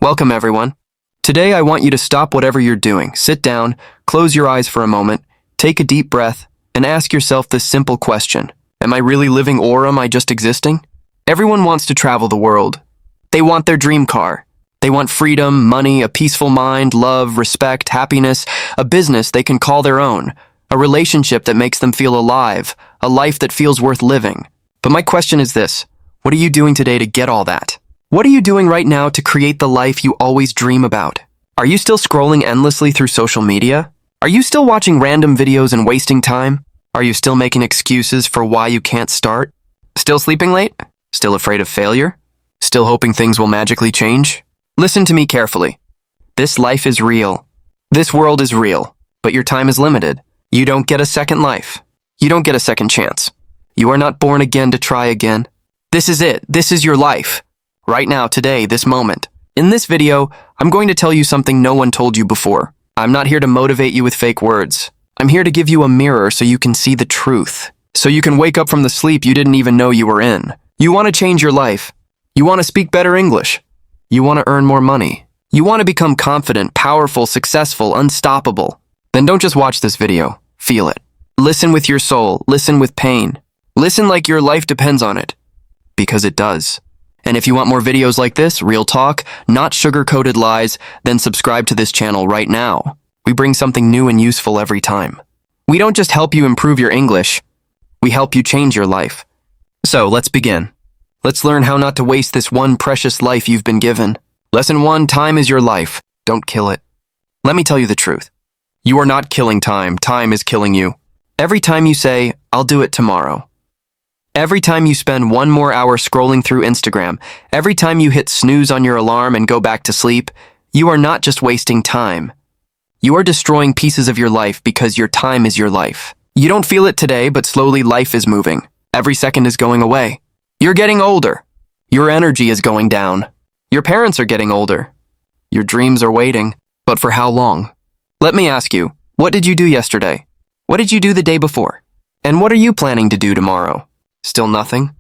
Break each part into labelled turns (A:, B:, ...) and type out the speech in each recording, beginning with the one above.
A: Welcome, everyone. Today, I want you to stop whatever you're doing. Sit down, close your eyes for a moment, take a deep breath, and ask yourself this simple question. Am I really living or am I just existing? Everyone wants to travel the world. They want their dream car. They want freedom, money, a peaceful mind, love, respect, happiness, a business they can call their own, a relationship that makes them feel alive, a life that feels worth living. But my question is this: what are you doing today to get all that? What are you doing right now to create the life you always dream about? Are you still scrolling endlessly through social media? Are you still watching random videos and wasting time? Are you still making excuses for why you can't start? Still sleeping late? Still afraid of failure? Still hoping things will magically change? Listen to me carefully. This life is real. This world is real, but your time is limited. You don't get a second life. You don't get a second chance. You are not born again to try again. This is it. This is your life. Right now, today, this moment. In this video, I'm going to tell you something no one told you before. I'm not here to motivate you with fake words. I'm here to give you a mirror so you can see the truth. So you can wake up from the sleep you didn't even know you were in. You want to change your life. You want to speak better English. You want to earn more money. You want to become confident, powerful, successful, unstoppable. Then don't just watch this video. Feel it. Listen with your soul. Listen with pain. Listen like your life depends on it. Because it does. And if you want more videos like this, real talk, not sugar-coated lies, then subscribe to this channel right now. We bring something new and useful every time. We don't just help you improve your English, we help you change your life. So, let's begin. Let's learn how not to waste this one precious life you've been given. Lesson 1, time is your life. Don't kill it. Let me tell you the truth. You are not killing time. Time is killing you. Every time you say, I'll do it tomorrow. Every time you spend 1 more hour scrolling through Instagram, every time you hit snooze on your alarm and go back to sleep, you are not just wasting time. You are destroying pieces of your life because your time is your life. You don't feel it today, but slowly life is moving. Every second is going away. You're getting older. Your energy is going down. Your parents are getting older. Your dreams are waiting. But for how long? Let me ask you, what did you do yesterday? What did you do the day before? And what are you planning to do tomorrow? Still nothing?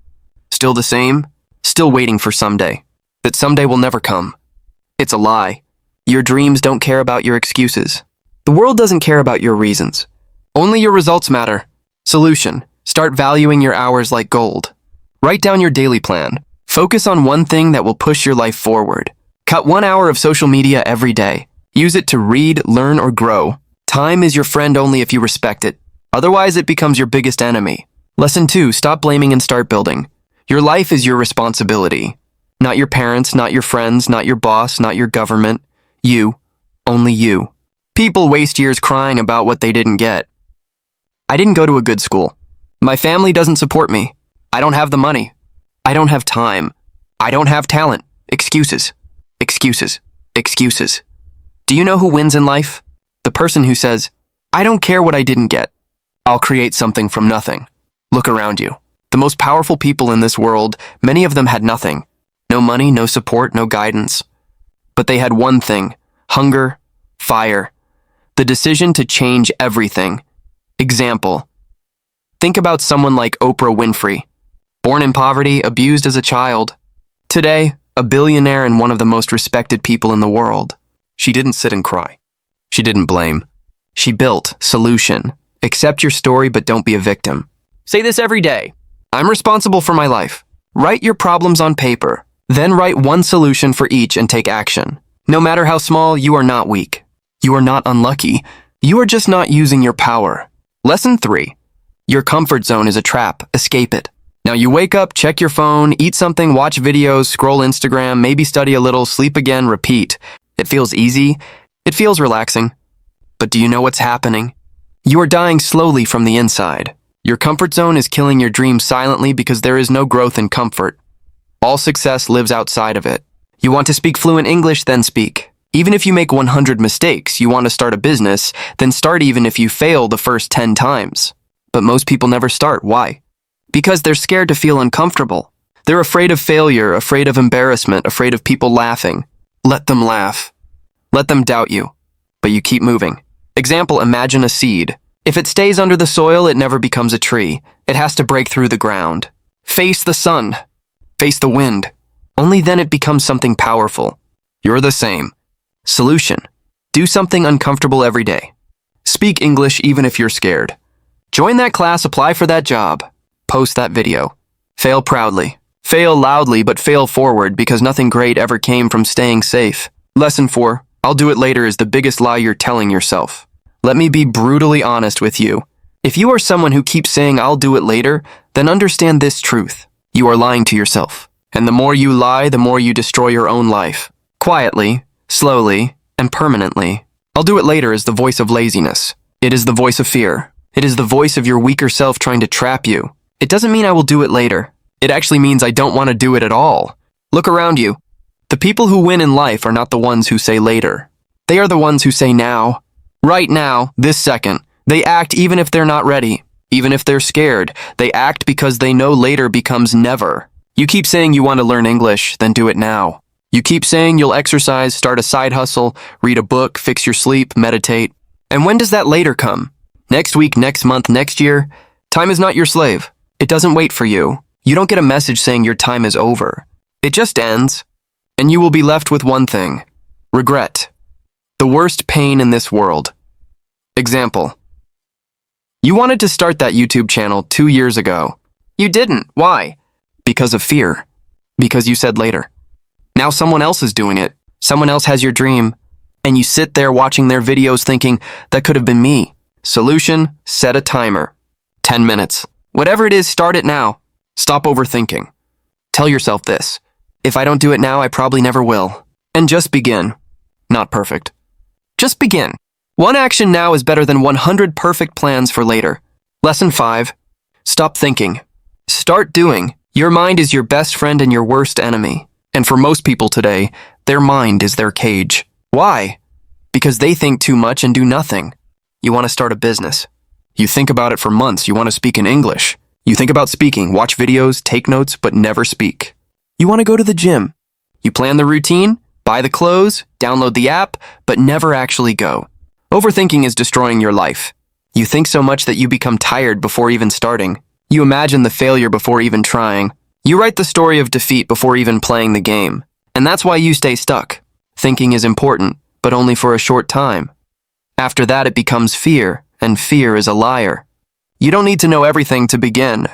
A: Still the same? Still waiting for someday. That someday will never come. It's a lie. Your dreams don't care about your excuses. The world doesn't care about your reasons. Only your results matter. Solution: start valuing your hours like gold. Write down your daily plan. Focus on one thing that will push your life forward. Cut 1 hour of social media every day. Use it to read, learn, or grow. Time is your friend only if you respect it. Otherwise, it becomes your biggest enemy. Lesson 2, stop blaming and start building. Your life is your responsibility. Not your parents, not your friends, not your boss, not your government. You. Only you. People waste years crying about what they didn't get. I didn't go to a good school. My family doesn't support me. I don't have the money. I don't have time. I don't have talent. Excuses. Excuses. Excuses. Do you know who wins in life? The person who says, I don't care what I didn't get. I'll create something from nothing. Look around you. The most powerful people in this world, many of them had nothing. No money, no support, no guidance. But they had one thing: hunger, fire, the decision to change everything. Example. Think about someone like Oprah Winfrey. Born in poverty, abused as a child. Today, a billionaire and one of the most respected people in the world. She didn't sit and cry. She didn't blame. She built solution. Accept your story, but don't be a victim. Say this every day. I'm responsible for my life. Write your problems on paper. Then write one solution for each and take action. No matter how small, you are not weak. You are not unlucky. You are just not using your power. Lesson 3. Your comfort zone is a trap. Escape it. Now you wake up, check your phone, eat something, watch videos, scroll Instagram, maybe study a little, sleep again, repeat. It feels easy. It feels relaxing. But do you know what's happening? You are dying slowly from the inside. Your comfort zone is killing your dreams silently because there is no growth in comfort. All success lives outside of it. You want to speak fluent English, then speak. Even if you make 100 mistakes, you want to start a business, then start even if you fail the first 10 times. But most people never start. Why? Because they're scared to feel uncomfortable. They're afraid of failure, afraid of embarrassment, afraid of people laughing. Let them laugh. Let them doubt you. But you keep moving. Example, imagine a seed. If it stays under the soil, it never becomes a tree. It has to break through the ground. Face the sun. Face the wind. Only then it becomes something powerful. You're the same. Solution. Do something uncomfortable every day. Speak English even if you're scared. Join that class, apply for that job. Post that video. Fail proudly. Fail loudly, but fail forward because nothing great ever came from staying safe. Lesson 4. I'll do it later is the biggest lie you're telling yourself. Let me be brutally honest with you. If you are someone who keeps saying I'll do it later, then understand this truth. You are lying to yourself. And the more you lie, the more you destroy your own life. Quietly, slowly, and permanently. I'll do it later is the voice of laziness. It is the voice of fear. It is the voice of your weaker self trying to trap you. It doesn't mean I will do it later. It actually means I don't want to do it at all. Look around you. The people who win in life are not the ones who say later. They are the ones who say now. Right now, this second. They act even if they're not ready. Even if they're scared. They act because they know later becomes never. You keep saying you want to learn English, then do it now. You keep saying you'll exercise, start a side hustle, read a book, fix your sleep, meditate. And when does that later come? Next week, next month, next year? Time is not your slave. It doesn't wait for you. You don't get a message saying your time is over. It just ends. And you will be left with one thing. Regret. The worst pain in this world. Example. You wanted to start that YouTube channel 2 years ago. You didn't. Why? Because of fear. Because you said later. Now someone else is doing it. Someone else has your dream. And you sit there watching their videos thinking, that could have been me. Solution, set a timer. 10 minutes. Whatever it is, start it now. Stop overthinking. Tell yourself this. If I don't do it now, I probably never will. And just begin. Not perfect. Just begin. One action now is better than 100 perfect plans for later. Lesson 5. Stop thinking. Start doing. Your mind is your best friend and your worst enemy. And for most people today, their mind is their cage. Why? Because they think too much and do nothing. You want to start a business. You think about it for months. You want to speak in English. You think about speaking, watch videos, take notes, but never speak. You want to go to the gym. You plan the routine, buy the clothes, download the app, but never actually go. Overthinking is destroying your life. You think so much that you become tired before even starting. You imagine the failure before even trying. You write the story of defeat before even playing the game. And that's why you stay stuck. Thinking is important, but only for a short time. After that, it becomes fear, and fear is a liar. You don't need to know everything to begin.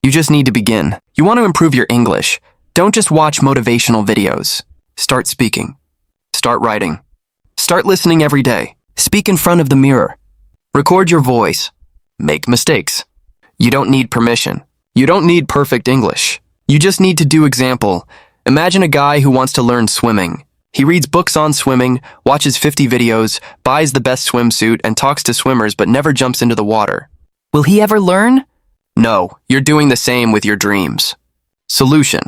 A: You just need to begin. You want to improve your English. Don't just watch motivational videos. Start speaking. Start writing. Start listening every day. Speak in front of the mirror. Record your voice. Make mistakes. You don't need permission. You don't need perfect English. You just need to do example. Imagine a guy who wants to learn swimming. He reads books on swimming, watches 50 videos, buys the best swimsuit, and talks to swimmers but never jumps into the water. Will he ever learn? No, you're doing the same with your dreams. Solution.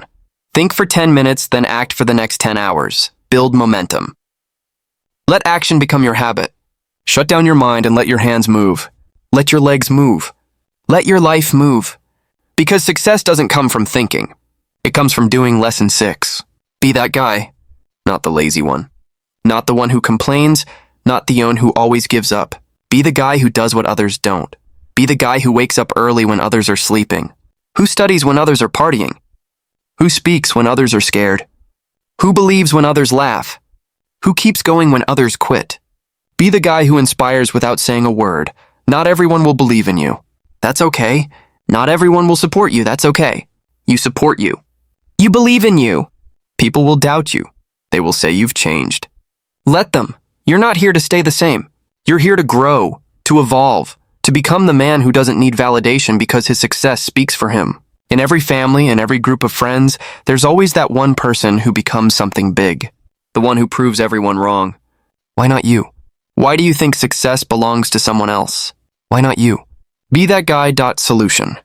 A: Think for 10 minutes, then act for the next 10 hours. Build momentum. Let action become your habit. Shut down your mind and let your hands move. Let your legs move. Let your life move. Because success doesn't come from thinking. It comes from doing. Lesson 6. Be that guy. Not the lazy one. Not the one who complains, not the one who always gives up. Be the guy who does what others don't. Be the guy who wakes up early when others are sleeping. Who studies when others are partying? Who speaks when others are scared? Who believes when others laugh? Who keeps going when others quit? Be the guy who inspires without saying a word. Not everyone will believe in you. That's okay. Not everyone will support you. That's okay. You support you. You believe in you. People will doubt you. They will say you've changed. Let them. You're not here to stay the same. You're here to grow, to evolve, to become the man who doesn't need validation because his success speaks for him. In every family and every group of friends, there's always that one person who becomes something big. The one who proves everyone wrong. Why not you? Why do you think success belongs to someone else? Why not you? Be that guy. Solution.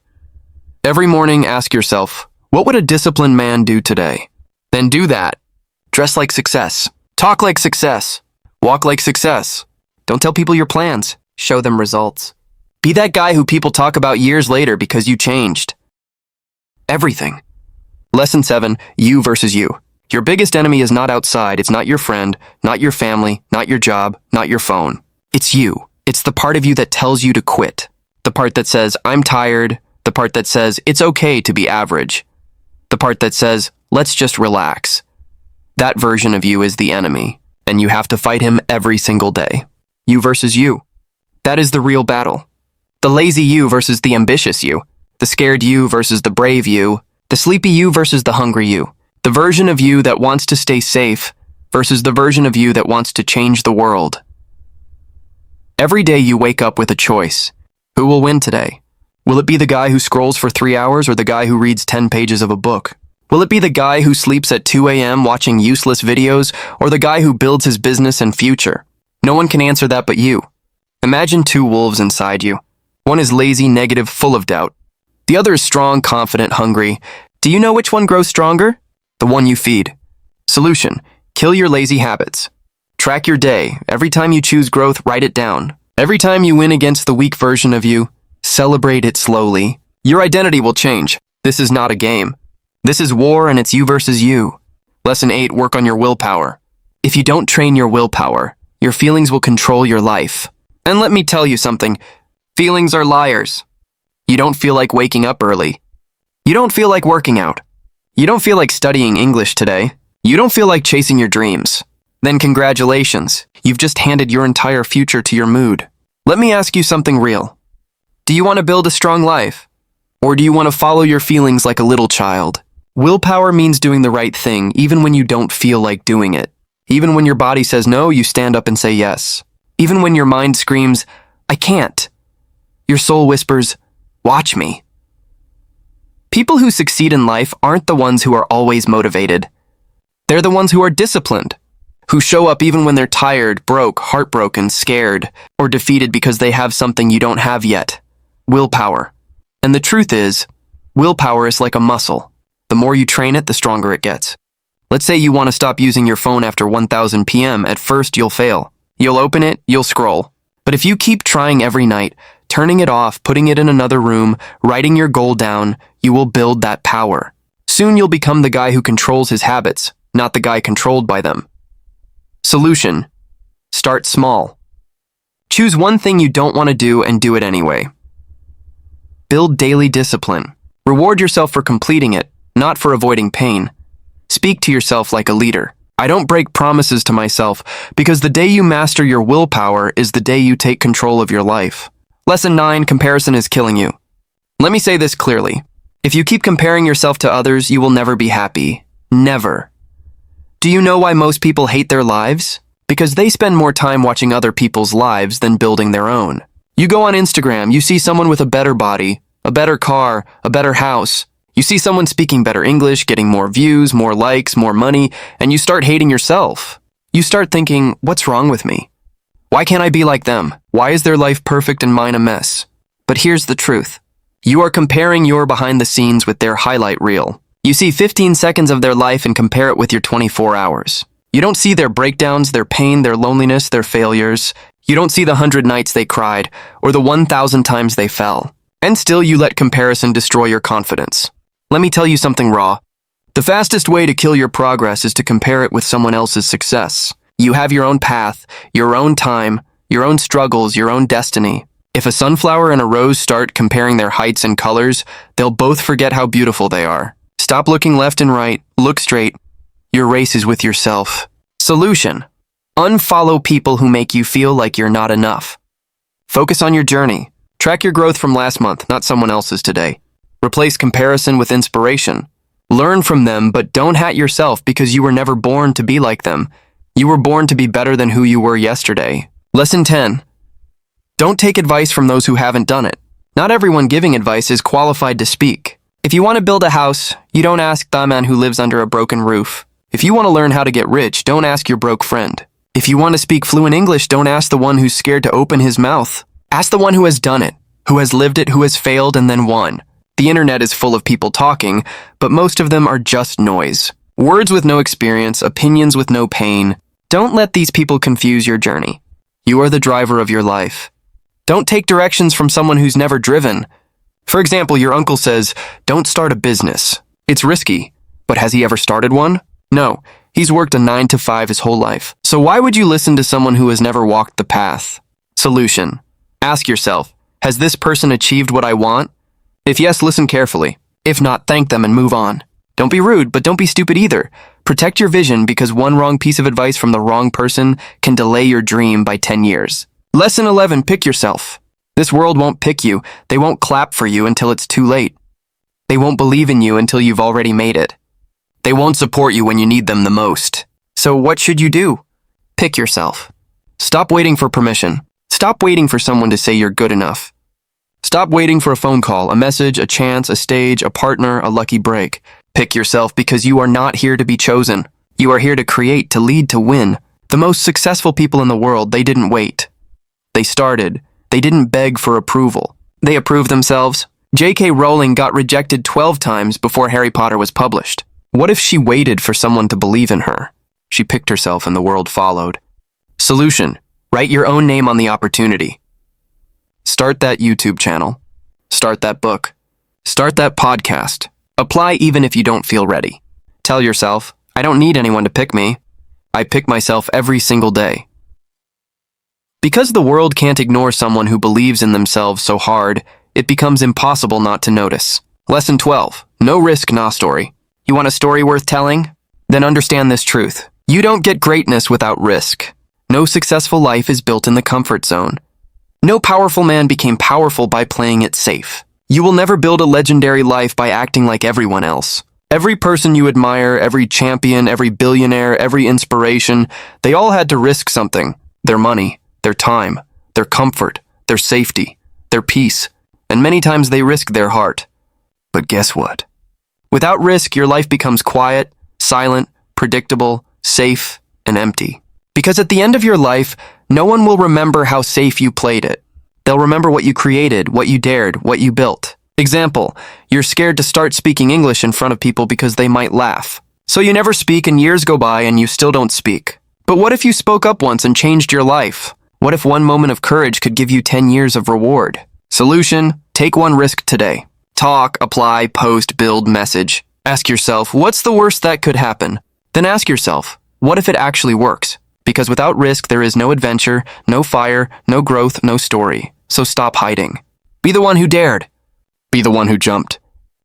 A: Every morning, ask yourself, what would a disciplined man do today? Then do that. Dress like success. Talk like success. Walk like success. Don't tell people your plans. Show them results. Be that guy who people talk about years later because you changed. Everything. Lesson 7. You versus you. Your biggest enemy is not outside. It's not your friend, not your family, not your job, not your phone. It's you. It's the part of you that tells you to quit. The part that says, I'm tired. The part that says, it's okay to be average. The part that says, let's just relax. That version of you is the enemy, and you have to fight him every single day. You versus you. That is the real battle. The lazy you versus the ambitious you. The scared you versus the brave you. The sleepy you versus the hungry you. The version of you that wants to stay safe versus the version of you that wants to change the world. Every day you wake up with a choice. Who will win today? Will it be the guy who scrolls for 3 hours or the guy who reads 10 pages of a book? Will it be the guy who sleeps at 2 a.m. watching useless videos or the guy who builds his business and future? No one can answer that but you. Imagine two wolves inside you. One is lazy, negative, full of doubt. The other is strong, confident, hungry. Do you know which one grows stronger? The one you feed. Solution: kill your lazy habits. Track your day. Every time you choose growth, write it down. Every time you win against the weak version of you, celebrate it slowly. Your identity will change. This is not a game. This is war, and it's you versus you. Lesson 8, work on your willpower. If you don't train your willpower, your feelings will control your life. And let me tell you something. Feelings are liars. You don't feel like waking up early. You don't feel like working out. You don't feel like studying English today. You don't feel like chasing your dreams. Then congratulations. You've just handed your entire future to your mood. Let me ask you something real. Do you want to build a strong life? Or do you want to follow your feelings like a little child? Willpower means doing the right thing even when you don't feel like doing it. Even when your body says no, you stand up and say yes. Even when your mind screams, I can't. Your soul whispers, watch me. People who succeed in life aren't the ones who are always motivated. They're the ones who are disciplined, who show up even when they're tired, broke, heartbroken, scared, or defeated because they have something you don't have yet. Willpower. And the truth is, willpower is like a muscle. The more you train it, the stronger it gets. Let's say you want to stop using your phone after 1000 p.m. At first, you'll fail. You'll open it, you'll scroll. But if you keep trying every night, turning it off, putting it in another room, writing your goal down, you will build that power. Soon you'll become the guy who controls his habits, not the guy controlled by them. Solution: start small. Choose one thing you don't want to do and do it anyway. Build daily discipline. Reward yourself for completing it, not for avoiding pain. Speak to yourself like a leader. I don't break promises to myself because the day you master your willpower is the day you take control of your life. Lesson 9, comparison is killing you. Let me say this clearly. If you keep comparing yourself to others, you will never be happy. Never. Do you know why most people hate their lives? Because they spend more time watching other people's lives than building their own. You go on Instagram, you see someone with a better body, a better car, a better house. You see someone speaking better English, getting more views, more likes, more money, and you start hating yourself. You start thinking, what's wrong with me? Why can't I be like them? Why is their life perfect and mine a mess? But here's the truth. You are comparing your behind the scenes with their highlight reel. You see 15 seconds of their life and compare it with your 24 hours. You don't see their breakdowns, their pain, their loneliness, their failures. You don't see the 100 nights they cried or the 1,000 times they fell. And still you let comparison destroy your confidence. Let me tell you something raw. The fastest way to kill your progress is to compare it with someone else's success. You have your own path, your own time, your own struggles, your own destiny. If a sunflower and a rose start comparing their heights and colors, they'll both forget how beautiful they are. Stop looking left and right, look straight. Your race is with yourself. Solution: unfollow people who make you feel like you're not enough. Focus on your journey. Track your growth from last month, not someone else's today. Replace comparison with inspiration. Learn from them, but don't hat yourself because you were never born to be like them. You were born to be better than who you were yesterday. Lesson 10. Don't take advice from those who haven't done it. Not everyone giving advice is qualified to speak. If you want to build a house, you don't ask the man who lives under a broken roof. If you want to learn how to get rich, don't ask your broke friend. If you want to speak fluent English, don't ask the one who's scared to open his mouth. Ask the one who has done it, who has lived it, who has failed and then won. The internet is full of people talking, but most of them are just noise. Words with no experience, opinions with no pain. Don't let these people confuse your journey. You are the driver of your life. Don't take directions from someone who's never driven. For example, your uncle says, don't start a business. It's risky, but has he ever started one? No, he's worked a 9 to 5 his whole life. So why would you listen to someone who has never walked the path? Solution: ask yourself, has this person achieved what I want? If yes, listen carefully. If not, thank them and move on. Don't be rude, but don't be stupid either. Protect your vision because one wrong piece of advice from the wrong person can delay your dream by 10 years. Lesson 11, pick yourself. This world won't pick you. They won't clap for you until it's too late. They won't believe in you until you've already made it. They won't support you when you need them the most. So what should you do? Pick yourself. Stop waiting for permission. Stop waiting for someone to say you're good enough. Stop waiting for a phone call, a message, a chance, a stage, a partner, a lucky break. Pick yourself because you are not here to be chosen. You are here to create, to lead, to win. The most successful people in the world, they didn't wait. They started. They didn't beg for approval. They approved themselves. J.K. Rowling got rejected 12 times before Harry Potter was published. What if she waited for someone to believe in her? She picked herself and the world followed. Solution: write your own name on the opportunity. Start that YouTube channel. Start that book. Start that podcast. Apply even if you don't feel ready. Tell yourself, I don't need anyone to pick me. I pick myself every single day. Because the world can't ignore someone who believes in themselves so hard, it becomes impossible not to notice. Lesson 12. No risk, no story. You want a story worth telling? Then understand this truth. You don't get greatness without risk. No successful life is built in the comfort zone. No powerful man became powerful by playing it safe. You will never build a legendary life by acting like everyone else. Every person you admire, every champion, every billionaire, every inspiration, they all had to risk something. Their money, their time, their comfort, their safety, their peace, and many times they risked their heart. But guess what? Without risk, your life becomes quiet, silent, predictable, safe, and empty. Because at the end of your life, no one will remember how safe you played it. They'll remember what you created, what you dared, what you built. Example, you're scared to start speaking English in front of people because they might laugh. So you never speak and years go by and you still don't speak. But what if you spoke up once and changed your life? What if one moment of courage could give you 10 years of reward? Solution: take one risk today. Talk, apply, post, build, message. Ask yourself, what's the worst that could happen? Then ask yourself, what if it actually works? Because without risk, there is no adventure, no fire, no growth, no story. So stop hiding. Be the one who dared. Be the one who jumped.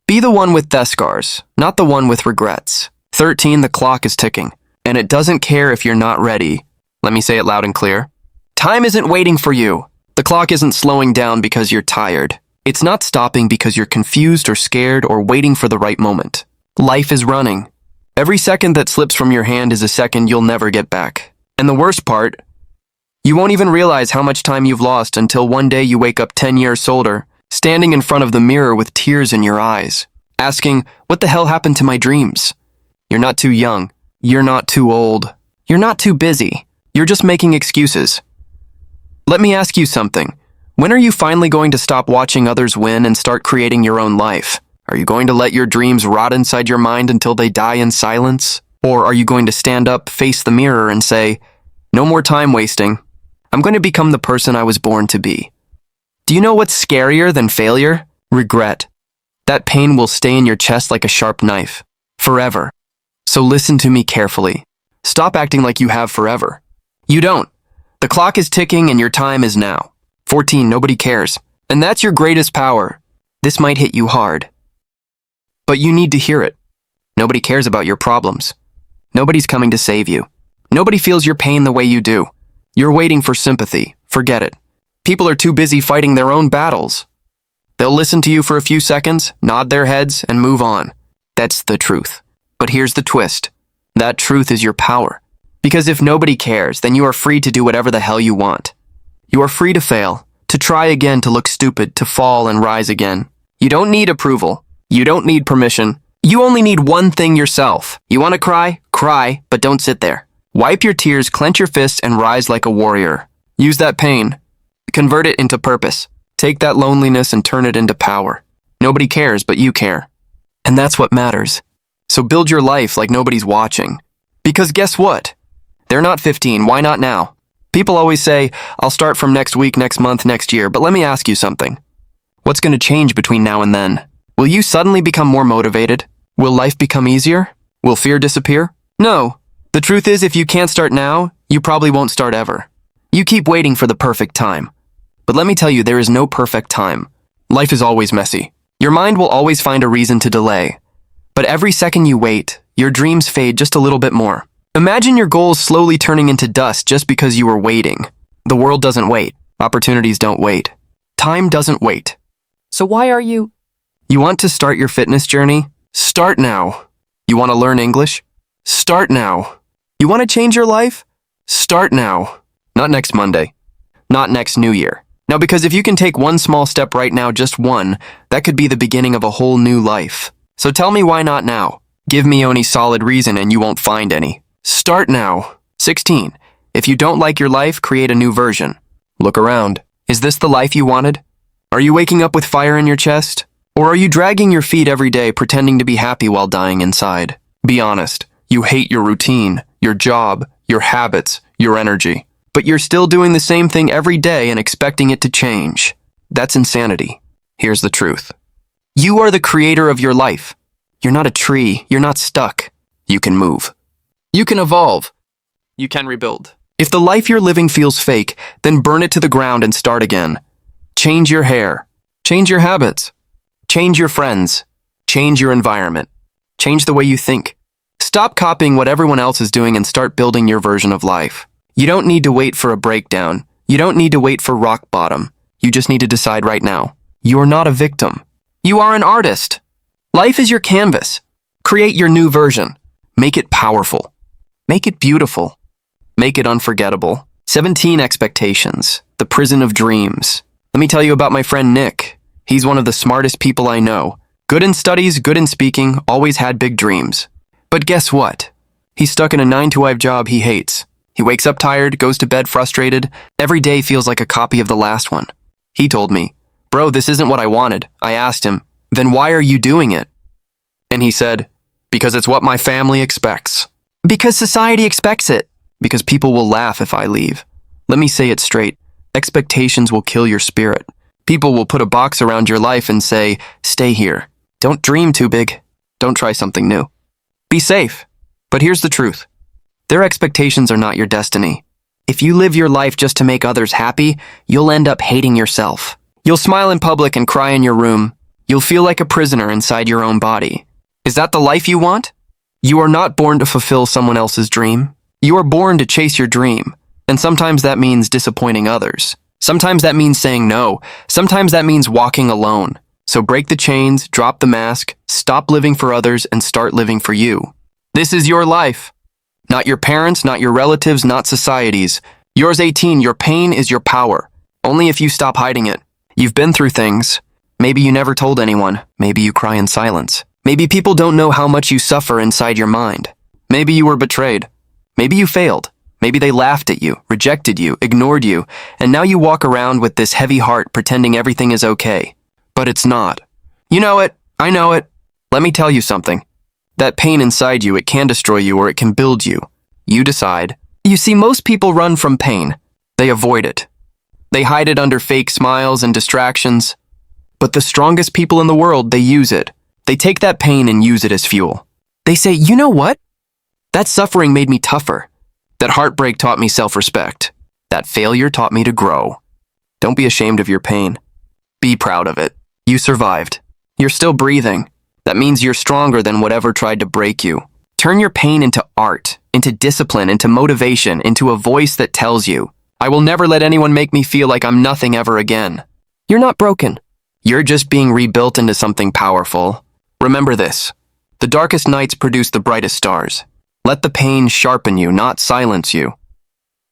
A: Be the one with the scars, not the one with regrets. 13, the clock is ticking, and it doesn't care if you're not ready. Let me say it loud and clear. Time isn't waiting for you. The clock isn't slowing down because you're tired. It's not stopping because you're confused or scared or waiting for the right moment. Life is running. Every second that slips from your hand is a second you'll never get back. And the worst part, you won't even realize how much time you've lost until one day you wake up 10 years older, standing in front of the mirror with tears in your eyes, asking, what the hell happened to my dreams? You're not too young. You're not too old. You're not too busy. You're just making excuses. Let me ask you something. When are you finally going to stop watching others win and start creating your own life? Are you going to let your dreams rot inside your mind until they die in silence? Or are you going to stand up, face the mirror, and say, no more time wasting. I'm going to become the person I was born to be. Do you know what's scarier than failure? Regret. That pain will stay in your chest like a sharp knife. Forever. So listen to me carefully. Stop acting like you have forever. You don't. The clock is ticking and your time is now. 14, nobody cares. And that's your greatest power. This might hit you hard. But you need to hear it. Nobody cares about your problems. Nobody's coming to save you. Nobody feels your pain the way you do. You're waiting for sympathy. Forget it. People are too busy fighting their own battles. They'll listen to you for a few seconds, nod their heads, and move on. That's the truth. But here's the twist. That truth is your power. Because if nobody cares, then you are free to do whatever the hell you want. You are free to fail, to try again, to look stupid, to fall and rise again. You don't need approval. You don't need permission. You only need one thing yourself. You want to cry? Cry, but don't sit there. Wipe your tears, clench your fists, and rise like a warrior. Use that pain. Convert it into purpose. Take that loneliness and turn it into power. Nobody cares, but you care. And that's what matters. So build your life like nobody's watching. Because guess what? They're not 15. Why not now? People always say, I'll start from next week, next month, next year. But let me ask you something. What's going to change between now and then? Will you suddenly become more motivated? Will life become easier? Will fear disappear? No. The truth is, if you can't start now, you probably won't start ever. You keep waiting for the perfect time. But let me tell you, there is no perfect time. Life is always messy. Your mind will always find a reason to delay. But every second you wait, your dreams fade just a little bit more. Imagine your goals slowly turning into dust just because you were waiting. The world doesn't wait. Opportunities don't wait. Time doesn't wait.
B: So why are you?
A: You want to start your fitness journey? Start now. You want to learn English? Start now. You want to change your life? Start now. Not next Monday. Not next New Year. Now, because if you can take one small step right now, just one, that could be the beginning of a whole new life. So tell me why not now? Give me any solid reason and you won't find any. Start now. 16. If you don't like your life, create a new version. Look around. Is this the life you wanted? Are you waking up with fire in your chest? Or are you dragging your feet every day pretending to be happy while dying inside? Be honest. You hate your routine, your job, your habits, your energy. But you're still doing the same thing every day and expecting it to change. That's insanity. Here's the truth. You are the creator of your life. You're not a tree. You're not stuck. You can move. You can evolve. You can rebuild. If the life you're living feels fake, then burn it to the ground and start again. Change your hair. Change your habits. Change your friends. Change your environment. Change the way you think. Stop copying what everyone else is doing and start building your version of life. You don't need to wait for a breakdown. You don't need to wait for rock bottom. You just need to decide right now. You're not a victim. You are an artist. Life is your canvas. Create your new version. Make it powerful. Make it beautiful. Make it unforgettable. 17 expectations. The prison of dreams. Let me tell you about my friend Nick. He's one of the smartest people I know. Good in studies, good in speaking, always had big dreams. But guess what? He's stuck in a 9-to-5 job he hates. He wakes up tired, goes to bed frustrated. Every day feels like a copy of the last one. He told me, "Bro, this isn't what I wanted." I asked him, "Then why are you doing it?" And he said, "Because it's what my family expects." Because society expects it. Because people will laugh if I leave. Let me say it straight. Expectations will kill your spirit. People will put a box around your life and say, "Stay here. Don't dream too big. Don't try something new. Be safe." But here's the truth. Their expectations are not your destiny. If you live your life just to make others happy, you'll end up hating yourself. You'll smile in public and cry in your room. You'll feel like a prisoner inside your own body. Is that the life you want? You are not born to fulfill someone else's dream. You are born to chase your dream. And sometimes that means disappointing others. Sometimes that means saying no. Sometimes that means walking alone. So break the chains, drop the mask, stop living for others, and start living for you. This is your life. Not your parents, not your relatives, not society's. Yours 18, your pain is your power. Only if you stop hiding it. You've been through things. Maybe you never told anyone. Maybe you cry in silence. Maybe people don't know how much you suffer inside your mind. Maybe you were betrayed. Maybe you failed. Maybe they laughed at you, rejected you, ignored you, and now you walk around with this heavy heart pretending everything is okay. But it's not. You know it. I know it. Let me tell you something. That pain inside you, it can destroy you or it can build you. You decide. You see, most people run from pain. They avoid it. They hide it under fake smiles and distractions. But the strongest people in the world, they use it. They take that pain and use it as fuel. They say, "You know what? That suffering made me tougher. That heartbreak taught me self-respect. That failure taught me to grow." Don't be ashamed of your pain. Be proud of it. You survived. You're still breathing. That means you're stronger than whatever tried to break you. Turn your pain into art, into discipline, into motivation, into a voice that tells you, "I will never let anyone make me feel like I'm nothing ever again." You're not broken. You're just being rebuilt into something powerful. Remember this. The darkest nights produce the brightest stars. Let the pain sharpen you, not silence you.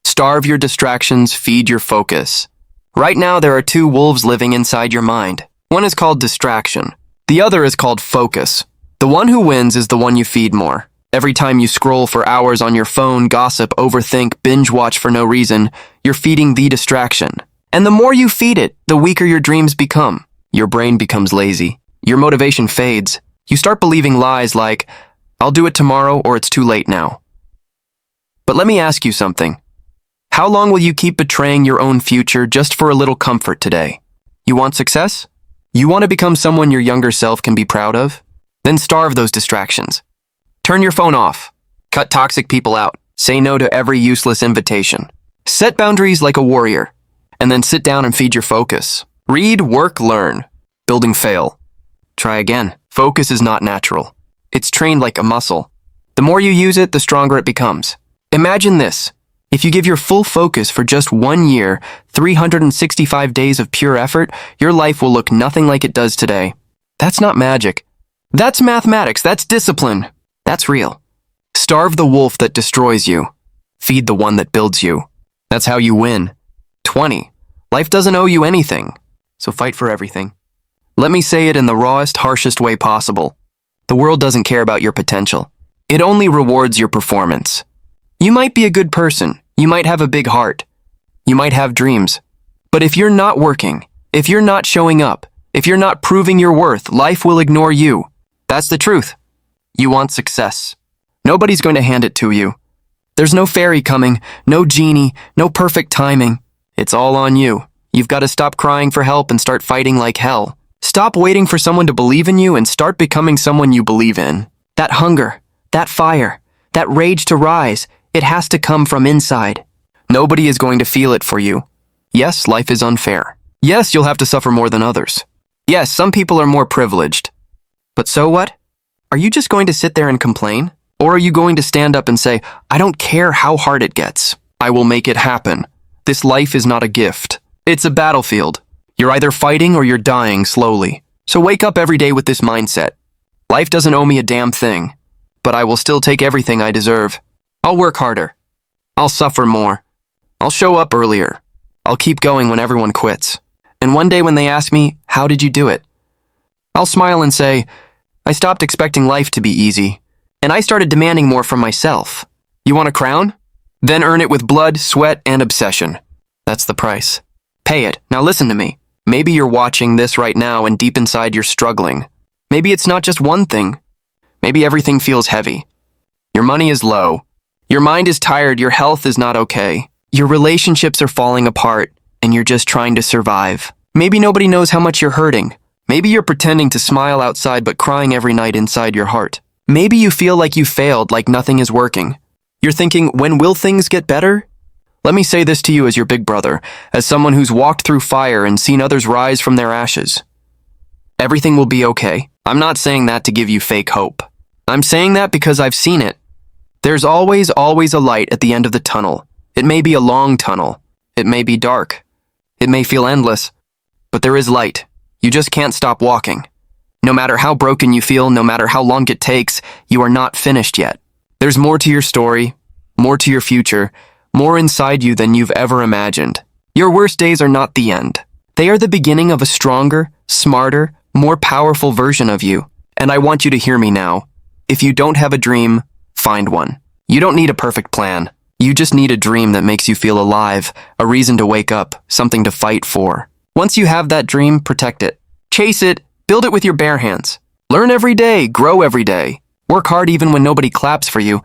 A: Starve your distractions, feed your focus. Right now, there are two wolves living inside your mind. One is called distraction. The other is called focus. The one who wins is the one you feed more. Every time you scroll for hours on your phone, gossip, overthink, binge watch for no reason, you're feeding the distraction. And the more you feed it, the weaker your dreams become. Your brain becomes lazy. Your motivation fades. You start believing lies like, "I'll do it tomorrow," or "It's too late now." But let me ask you something. How long will you keep betraying your own future just for a little comfort today? You want success? You want to become someone your younger self can be proud of? Then starve those distractions. Turn your phone off. Cut toxic people out. Say no to every useless invitation. Set boundaries like a warrior. And then sit down and feed your focus. Read, work, learn. Building fail. Try again. Focus is not natural. It's trained like a muscle. The more you use it, the stronger it becomes. Imagine this. If you give your full focus for just 1 year, 365 days of pure effort, your life will look nothing like it does today. That's not magic. That's mathematics. That's discipline. That's real. Starve the wolf that destroys you. Feed the one that builds you. That's how you win. 20. Life doesn't owe you anything, so fight for everything. Let me say it in the rawest, harshest way possible. The world doesn't care about your potential. It only rewards your performance. You might be a good person. You might have a big heart. You might have dreams. But if you're not working, if you're not showing up, if you're not proving your worth, life will ignore you. That's the truth. You want success. Nobody's going to hand it to you. There's no fairy coming, no genie, no perfect timing. It's all on you. You've got to stop crying for help and start fighting like hell. Stop waiting for someone to believe in you and start becoming someone you believe in. That hunger, that fire, that rage to rise, it has to come from inside. Nobody is going to feel it for you. Yes, life is unfair. Yes, you'll have to suffer more than others. Yes, some people are more privileged. But so what? Are you just going to sit there and complain? Or are you going to stand up and say, I don't care how hard it gets. I will make it happen. This life is not a gift. It's a battlefield. You're either fighting or you're dying slowly. So wake up every day with this mindset. Life doesn't owe me a damn thing, but I will still take everything I deserve. I'll work harder. I'll suffer more. I'll show up earlier. I'll keep going when everyone quits. And one day when they ask me, how did you do it? I'll smile and say, I stopped expecting life to be easy, and I started demanding more from myself. You want a crown? Then earn it with blood, sweat, and obsession. That's the price. Pay it. Now listen to me. Maybe you're watching this right now and deep inside you're struggling. Maybe it's not just one thing. Maybe everything feels heavy. Your money is low. Your mind is tired. Your health is not okay. Your relationships are falling apart, and you're just trying to survive. Maybe nobody knows how much you're hurting. Maybe you're pretending to smile outside but crying every night inside your heart. Maybe you feel like you failed, like nothing is working. You're thinking, when will things get better? Let me say this to you as your big brother, as someone who's walked through fire and seen others rise from their ashes. Everything will be okay. I'm not saying that to give you fake hope. I'm saying that because I've seen it. There's always a light at the end of the tunnel. It may be a long tunnel. It may be dark. It may feel endless. But there is light. You just can't stop walking. No matter how broken you feel, no matter how long it takes, you are not finished yet. There's more to your story, more to your future, more inside you than you've ever imagined. Your worst days are not the end. They are the beginning of a stronger, smarter, more powerful version of you. And I want you to hear me now. If you don't have a dream, find one. You don't need a perfect plan. You just need a dream that makes you feel alive, a reason to wake up, something to fight for. Once you have that dream, protect it. Chase it, build it with your bare hands. Learn every day, grow every day. Work hard even when nobody claps for you,